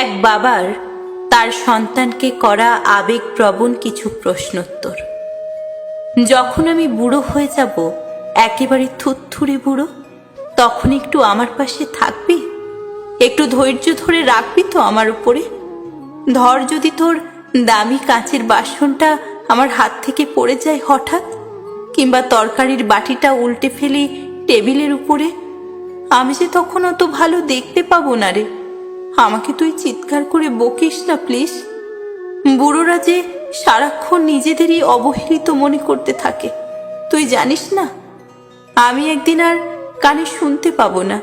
এক বাবার তার সন্তানকে করা আবেগপ্রবণ কিছু প্রশ্নোত্তর। যখন আমি বুড়ো হয়ে যাব, একেবারে থুতথুড়ে বুড়ো, তখন একটু আমার পাশে থাকবি? একটু ধৈর্য ধরে রাখবি তো আমার উপরে? ধর, যদি তোর দামি কাঁচের বাসনটা আমার হাত থেকে পড়ে যায় হঠাৎ, কিংবা তরকারির বাটিটা উল্টে ফেলি টেবিলের উপরে, আমি যে তখন অত ভালো দেখতে পাবো না রে। আমাকে তুই চিৎকার করে বকিস না প্লিজ। বুড়োরা যে সারাক্ষণ নিজেদেরই অবহেলিত মনে করতে থাকে, তুই জানিস না? আমি একদিন আর কানে শুনতে পাবো না,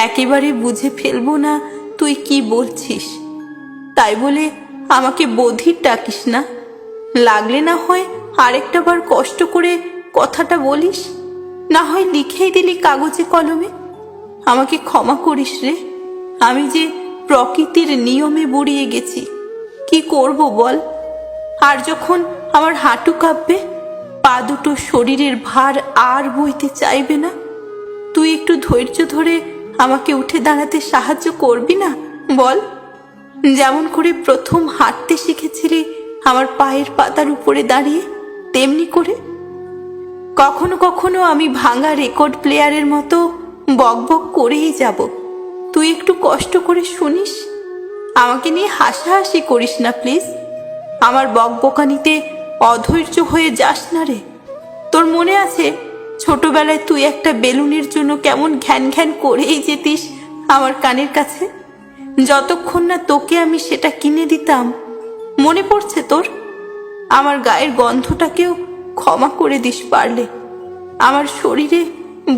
একেবারে বুঝে ফেলবো না তুই কি বলছিস। তাই বলে আমাকে বধির ডাকিস না। লাগলে না হয় আরেকটা বার কষ্ট করে কথাটা বলিস, না হয় লিখেই দিলি কাগজে কলমে। আমাকে ক্ষমা করিস রে। আমি যে প্রকৃতির নিয়মে বুড়িয়ে গেছি, কি করব বল? আর যখন আমার হাঁটু কাঁপবে, পা দুটো শরীরের ভার আর বইতে চাইবে না, তুই একটু ধৈর্য ধরে আমাকে উঠে দাঁড়াতে সাহায্য করবি না বল? যেমন করে প্রথম হাঁটতে শিখেছিলি আমার পায়ের পাতার উপরে দাঁড়িয়ে, তেমনি করে। কখনো কখনো আমি ভাঙা রেকর্ড প্লেয়ারের মতো বকবক করেই যাব, তুই একটু কষ্ট করে শুনিস। আমাকে নিয়ে হাসাহাসি করিস না প্লিজ। আমার বকবকানিতে অধৈর্য হয়ে যাস না রে। তোর মনে আছে ছোটবেলায় তুই একটা বেলুনের জন্য কেমন ঘ্যান ঘ্যান করেই যেতিস আমার কানের কাছে, যতক্ষণ না তোকে আমি সেটা কিনে দিতাম? মনে পড়ছে তোর? আমার গায়ের গন্ধটাকেও ক্ষমা করে দিস পারলে। আমার শরীরে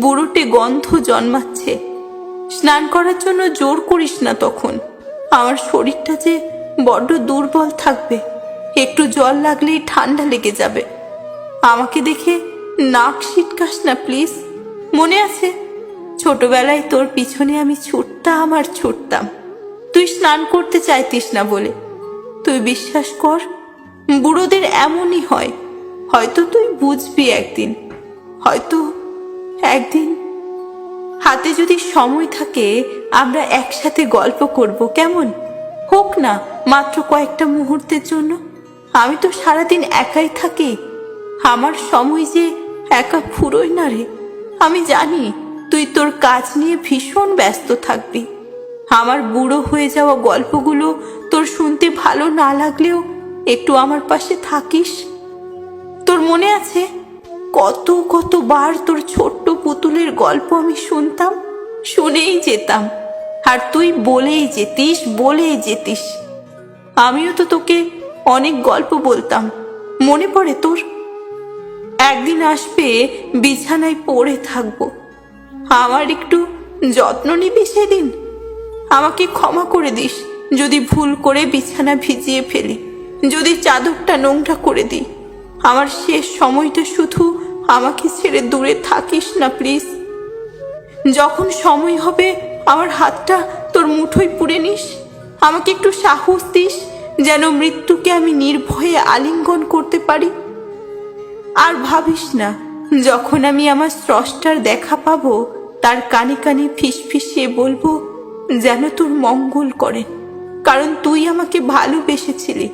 বুড়োটে গন্ধ জন্মাচ্ছে। স্নান করার জন্য জোর করিস না তখন। আমার শরীরটা যে বড্ড দুর্বল থাকবে, একটু জল লাগলেই ঠান্ডা লেগে যাবে। আমাকে দেখে নাক সিটকাস না প্লিজ। মনে আছে ছোটবেলায় তোর পিছনে আমি ছুটতাম আর ছুটতাম, তুই স্নান করতে চাইতিস না বলে। তুই বিশ্বাস কর, বুড়োদের এমনই হয়। হয়তো তুই বুঝবি একদিন, হয়তো একদিন। হাতে যদি সময় থাকে, আমরা একসাথে গল্প করব, কেমন? হোক না মাত্র কয়েকটা মুহূর্তের জন্য। আমি তো সারাদিন একাই থাকি। আমার সময় যে একা ফুরোয় না রে। আমি জানি তুই তোর কাজ নিয়ে ভীষণ ব্যস্ত থাকবি। আমার বুড়ো হয়ে যাওয়া গল্পগুলো তোর শুনতে ভালো না লাগলেও একটু আমার পাশে থাকিস। তোর মনে আছে কতবার তোর ছোট্ট পুতুলের গল্প আমি শুনতাম, শুনেই যেতাম, আর তুই বলেই যেতিস। আমিও তো তোকে অনেক গল্প বলতাম, মনে পড়ে তোর? একদিন আসবে বিছানায় পড়ে থাকবো, আমার একটু যত্ন নিবি সেদিন। আমাকে ক্ষমা করে দিস যদি ভুল করে বিছানা ভিজিয়ে ফেলি, যদি চাদরটা নোংরা করে দিই। আমার শেষ সময়টা শুধু আমাকে ছেড়ে দূরে থাকিস না প্লিজ। যখন সময় হবে আমার হাতটা তোর মুঠোয় পুরে নিস। আমাকে একটু সাহস দিস, যেন মৃত্যুকে আমি নির্ভয়ে আলিঙ্গন করতে পারি। আর ভাবিস না, যখন আমি আমার স্রষ্টার দেখা পাবো, তার কানে কানে ফিসফিসিয়ে বলবো যেন তোর মঙ্গল করেন, কারণ তুই আমাকে ভালোবেসেছিলি।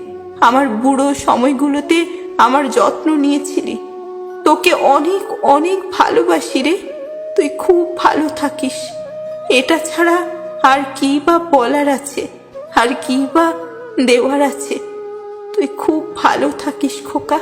আমার বুড়ো সময়গুলোতে আমার যত্ন নিয়েছিলি। তোকে অনেক অনেক ভালোবাসি রে। তুই খুব ভালো থাকিস। এটা ছাড়া আর কি বা বলার আছে, আর কি বা দেওয়ার আছে? তুই খুব ভালো থাকিস খোকা।